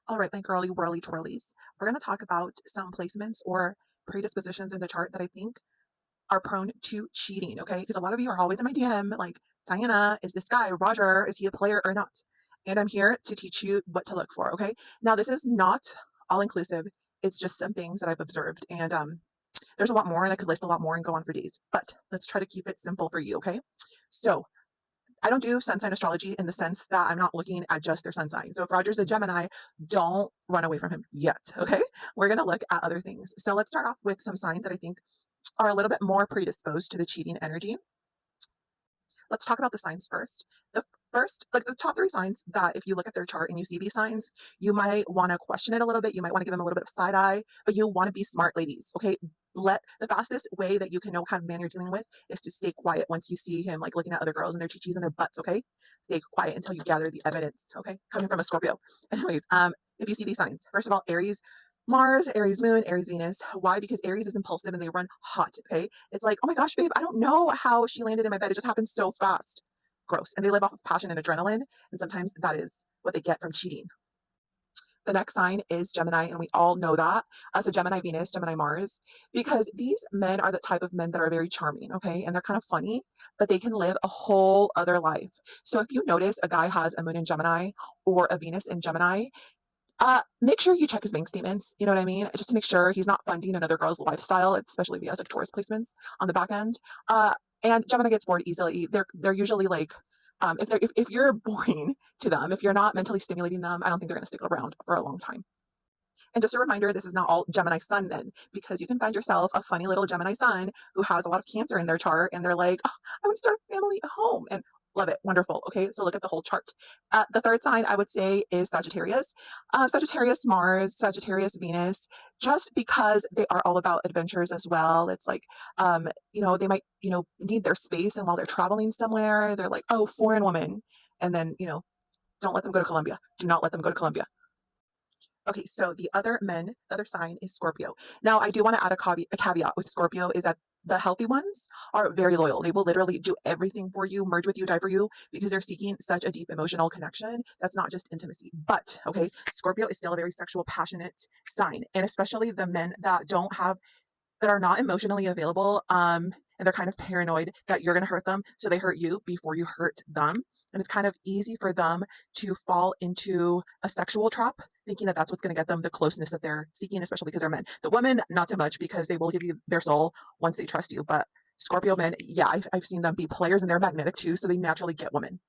All right, my girly whirly twirlies. We're going to talk about some placements or predispositions in the chart that I think are prone to cheating, okay? Because a lot of you are always in my DM, like, Diana, is this guy, Roger, is he a player or not? And I'm here to teach you what to look for, okay? Now, this is not all inclusive. It's just some things that I've observed. And there's a lot more, and I could list a lot more and go on for days. But let's try to keep it simple for you, okay? So, I don't do sun sign astrology in the sense that I'm not looking at just their sun sign. So if Roger's a Gemini, don't run away from him yet. Okay. We're going to look at other things. So let's start off with some signs that I think are a little bit more predisposed to the cheating energy. Let's talk about the signs first. The first, like the top three signs that if you look at their chart and you see these signs, you might want to question it a little bit. You might want to give them a little bit of side eye, but you want to be smart, ladies. Okay. Let the fastest way that you can know what kind of man you're dealing with is to stay quiet once you see him like looking at other girls and their chichis and their butts. Okay. Stay quiet until you gather the evidence. Okay. Coming from a Scorpio. Anyways, if you see these signs, first of all, Aries, Mars, Aries Moon, Aries Venus. Why? Because Aries is impulsive and they run hot. Okay. It's like, oh my gosh, babe, I don't know how she landed in my bed. It just happened so fast. Gross. And they live off of passion and adrenaline. And sometimes that is what they get from cheating. The next sign is Gemini, and we all know that. So Gemini Venus, Gemini Mars, because these men are the type of men that are very charming, okay? And they're kind of funny, but they can live a whole other life. So if you notice a guy has a moon in Gemini or a Venus in Gemini, make sure you check his bank statements. You know what I mean? Just to make sure he's not funding another girl's lifestyle, especially if he has like Taurus placements on the back end. And Gemini gets bored easily. They're usually like, if you're boring to them, if you're not mentally stimulating them, I don't think they're going to stick around for a long time. And just a reminder, this is not all Gemini sun then, because you can find yourself a funny little Gemini sun who has a lot of Cancer in their chart and they're like, oh, I want to start a family at home. And love it. Wonderful. Okay. So look at the whole chart. The third sign I would say is Sagittarius. Sagittarius Mars, Sagittarius Venus, just because they are all about adventures as well. It's like, they might, need their space. And while they're traveling somewhere, they're like, oh, foreign woman. And then, don't let them go to Colombia. Do not let them go to Colombia. Okay, so the other sign is Scorpio. Now, I do want to add a caveat with Scorpio is that the healthy ones are very loyal. They will literally do everything for you, merge with you, die for you, because they're seeking such a deep emotional connection. That's not just intimacy. But, okay, Scorpio is still a very sexual, passionate sign. And especially the men that are not emotionally available, and they're kind of paranoid that you're going to hurt them, so they hurt you before you hurt them. And it's kind of easy for them to fall into a sexual trap, thinking that that's what's going to get them the closeness that they're seeking, especially because they're men. The women, not so much, because they will give you their soul once they trust you. But Scorpio men, yeah, I've seen them be players, and they're magnetic too, so they naturally get women.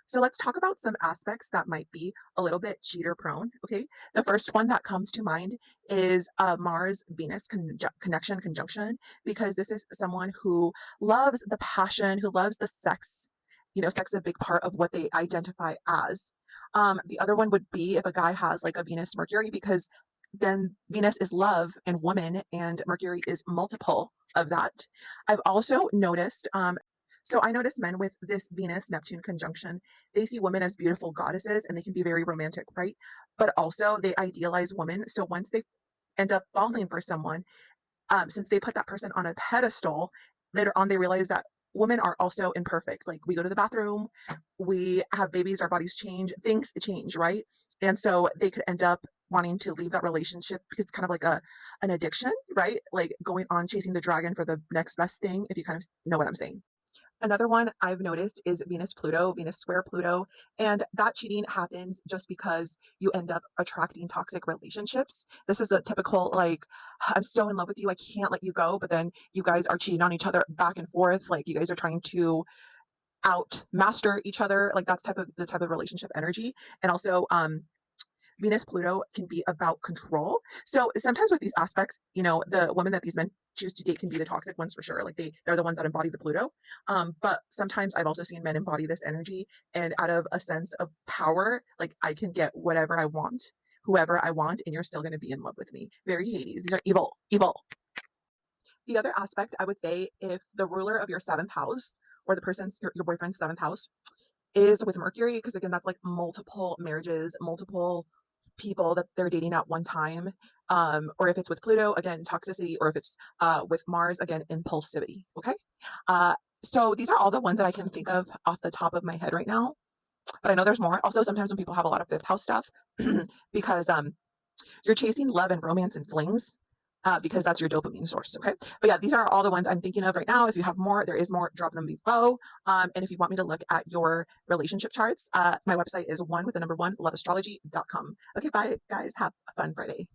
So let's talk about some aspects that might be a little bit cheater prone. Okay. The first one that comes to mind is Mars Venus conjunction, because this is someone who loves the passion, who loves the sex. Sex is a big part of what they identify as. The other one would be if a guy has like a Venus Mercury, because then Venus is love and woman, and Mercury is multiple of that. I've also noticed so I notice men with this Venus Neptune conjunction, they see women as beautiful goddesses and they can be very romantic, right? But also they idealize women. So once they end up falling for someone, since they put that person on a pedestal, later on they realize that women are also imperfect. Like we go to the bathroom, we have babies, our bodies change, things change, right? And so they could end up wanting to leave that relationship because it's kind of like an addiction, right? Like going on chasing the dragon for the next best thing, if you kind of know what I'm saying. Another one I've noticed is Venus Pluto, Venus square Pluto, and that cheating happens just because you end up attracting toxic relationships. This is a typical, like, I'm so in love with you, I can't let you go, but then you guys are cheating on each other back and forth. Like, you guys are trying to out master each other. Like, that's the type of relationship energy. And also, Venus Pluto can be about control. So sometimes with these aspects, the women that these men choose to date can be the toxic ones for sure. Like they're the ones that embody the Pluto. But sometimes I've also seen men embody this energy, and out of a sense of power, like I can get whatever I want, whoever I want, and you're still going to be in love with me. Very Hades. These are evil, evil. The other aspect I would say, if the ruler of your seventh house or the person's your boyfriend's seventh house is with Mercury, because again, that's like multiple marriages, multiple people that they're dating at one time. Or if it's with Pluto, again, toxicity, or if it's with Mars, again, impulsivity. Okay. So these are all the ones that I can think of off the top of my head right now. but I know there's more. Also, sometimes when people have a lot of fifth house stuff, because you're chasing love and romance and flings. Because that's your dopamine source. Okay. But yeah, these are all the ones I'm thinking of right now. If you have more, there is more, drop them below. And if you want me to look at your relationship charts, my website is one with the number one, loveastrology.com. Okay. Bye, guys. Have a fun Friday.